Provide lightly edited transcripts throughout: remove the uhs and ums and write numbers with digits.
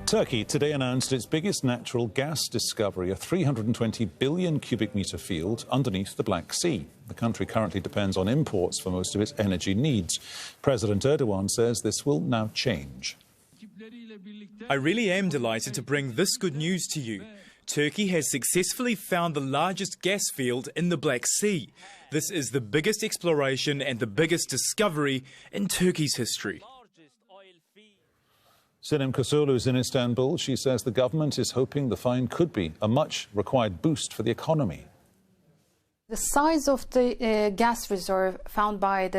Turkey today announced its biggest natural gas discovery, a 320 billion cubic metre field underneath the Black Sea. The country currently depends on imports for most of its energy needs. President Erdogan says this will now change. I really am delighted to bring this good news to you. Turkey has successfully found the largest gas field in the Black Sea. This is the biggest exploration and the biggest discovery in Turkey's history. Sinem Kusulu is in Istanbul. She says the government is hoping the find could be a much-required boost for the economy. The size of the gas reserve found by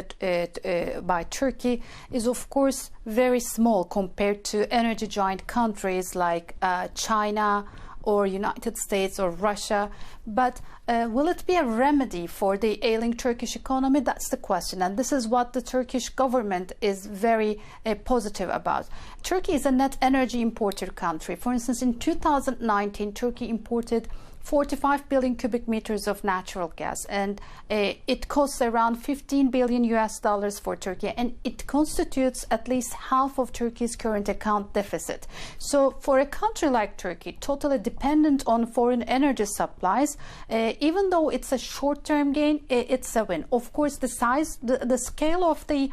Turkey is, of course, very small compared to energy giant countries like China or United States or Russia. But will it be a remedy for the ailing Turkish economy? That's the question. And this is what the Turkish government is very positive about. Turkey is a net energy importer country. For instance, in 2019, Turkey imported 45 billion cubic meters of natural gas, and it costs around $15 billion for Turkey, and it constitutes at least half of Turkey's current account deficit. So for a country like Turkey, totally dependent on foreign energy supplies, even though it's a short-term gain, it's a win. Of course, the size, the scale of the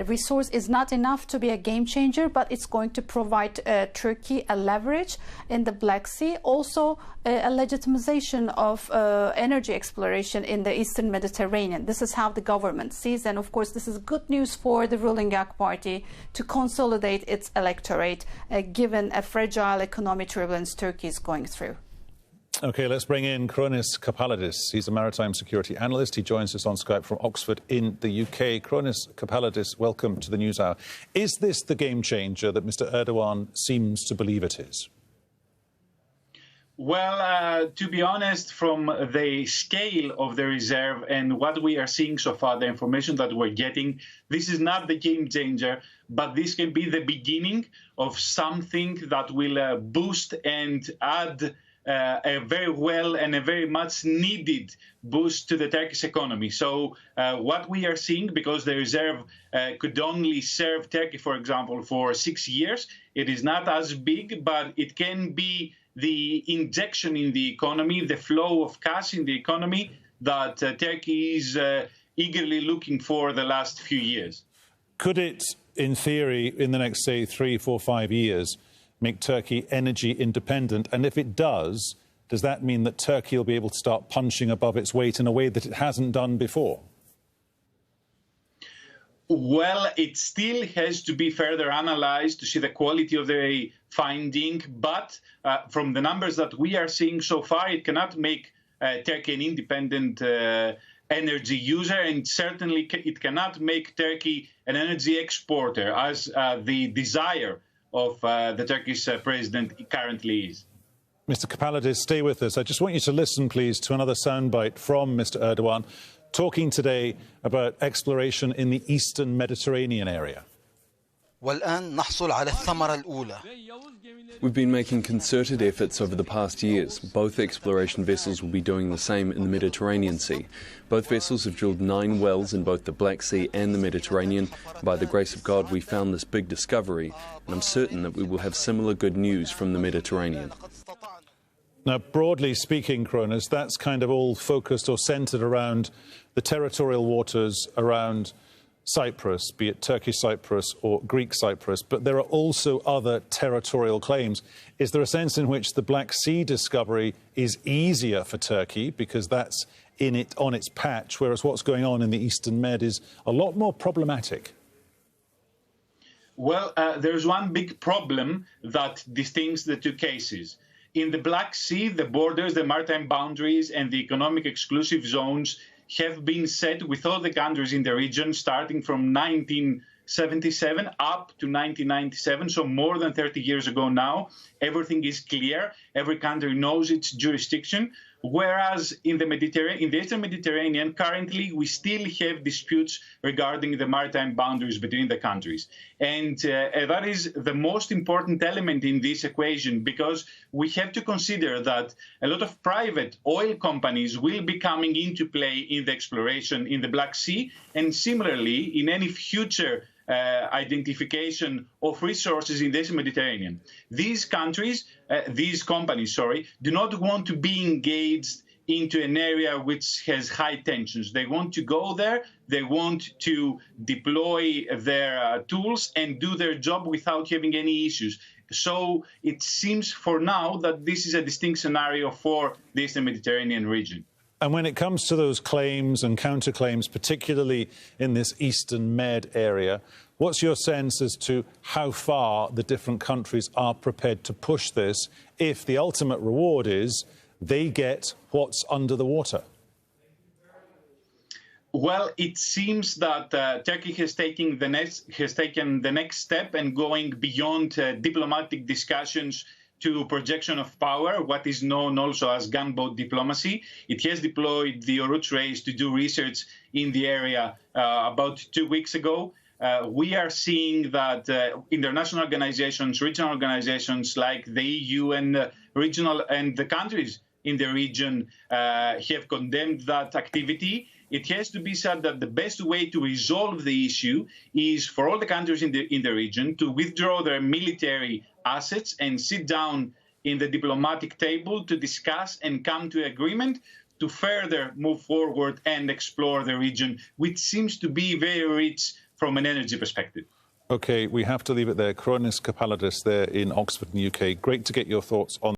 resource is not enough to be a game changer, but it's going to provide Turkey a leverage in the Black Sea, also a legitimization of energy exploration in the Eastern Mediterranean. This is how the government sees, and of course this is good news for the ruling AK Party to consolidate its electorate, given a fragile economic turbulence Turkey is going through. OK, let's bring in Kronis Kapalidis. He's a maritime security analyst. He joins us on Skype from Oxford in the UK. Kronis Kapalidis, welcome to the News Hour. Is this the game changer that Mr Erdogan seems to believe it is? Well, to be honest, from the scale of the reserve and what we are seeing so far, the information that we're getting, this is not the game changer, but this can be the beginning of something that will boost and add a very well and a very much needed boost to the Turkish economy. So what we are seeing, because the reserve could only serve Turkey, for example, for 6 years, it is not as big, but it can be the injection in the economy, the flow of cash in the economy that Turkey is eagerly looking for the last few years. Could it, in theory, in the next, say, 3, 4, 5 years, make Turkey energy independent? And if it does that mean that Turkey will be able to start punching above its weight in a way that it hasn't done before? Well, it still has to be further analyzed to see the quality of the finding, but from the numbers that we are seeing so far, it cannot make Turkey an independent energy user, and certainly it cannot make Turkey an energy exporter, as the desire of the Turkish president currently is. Mr Kapalidis, stay with us. I just want you to listen, please, to another soundbite from Mr Erdogan, talking today about exploration in the Eastern Mediterranean area. We've been making concerted efforts over the past years. Both exploration vessels will be doing the same in the Mediterranean Sea. Both vessels have drilled 9 wells in both the Black Sea and the Mediterranean. By the grace of God, we found this big discovery, and I'm certain that we will have similar good news from the Mediterranean. Now, broadly speaking, Kronis, that's kind of all focused or centred around the territorial waters around Cyprus, be it Turkish Cyprus or Greek Cyprus, but there are also other territorial claims. Is there a sense in which the Black Sea discovery is easier for Turkey because that's on its patch, whereas what's going on in the Eastern Med is a lot more problematic? Well, there's one big problem that distinguishes the two cases. In the Black Sea, the borders, the maritime boundaries and the economic exclusive zones have been set with all the countries in the region starting from 1977 up to 1997, so more than 30 years ago now. Everything is clear. Every country knows its jurisdiction. Whereas in the Eastern Mediterranean, currently we still have disputes regarding the maritime boundaries between the countries. And that is the most important element in this equation, because we have to consider that a lot of private oil companies will be coming into play in the exploration in the Black Sea, and similarly in any future identification of resources in this Mediterranean. These countries, these companies, do not want to be engaged into an area which has high tensions. They want to go there, they want to deploy their tools and do their job without having any issues. So it seems for now that this is a distinct scenario for the Eastern Mediterranean region. And when it comes to those claims and counterclaims, particularly in this Eastern Med area, what's your sense as to how far the different countries are prepared to push this if the ultimate reward is they get what's under the water? Well, it seems that Turkey has taken the next step and going beyond diplomatic discussions to projection of power, what is known also as gunboat diplomacy. It has deployed the Oruç race to do research in the area about 2 weeks ago. We are seeing that international organizations, regional organizations like the EU and regional and the countries in the region have condemned that activity. It has to be said that the best way to resolve the issue is for all the countries in the region to withdraw their military assets and sit down in the diplomatic table to discuss and come to agreement to further move forward and explore the region, which seems to be very rich from an energy perspective. OK, we have to leave it there. Kronis Kapalidis there in Oxford in the UK. Great to get your thoughts on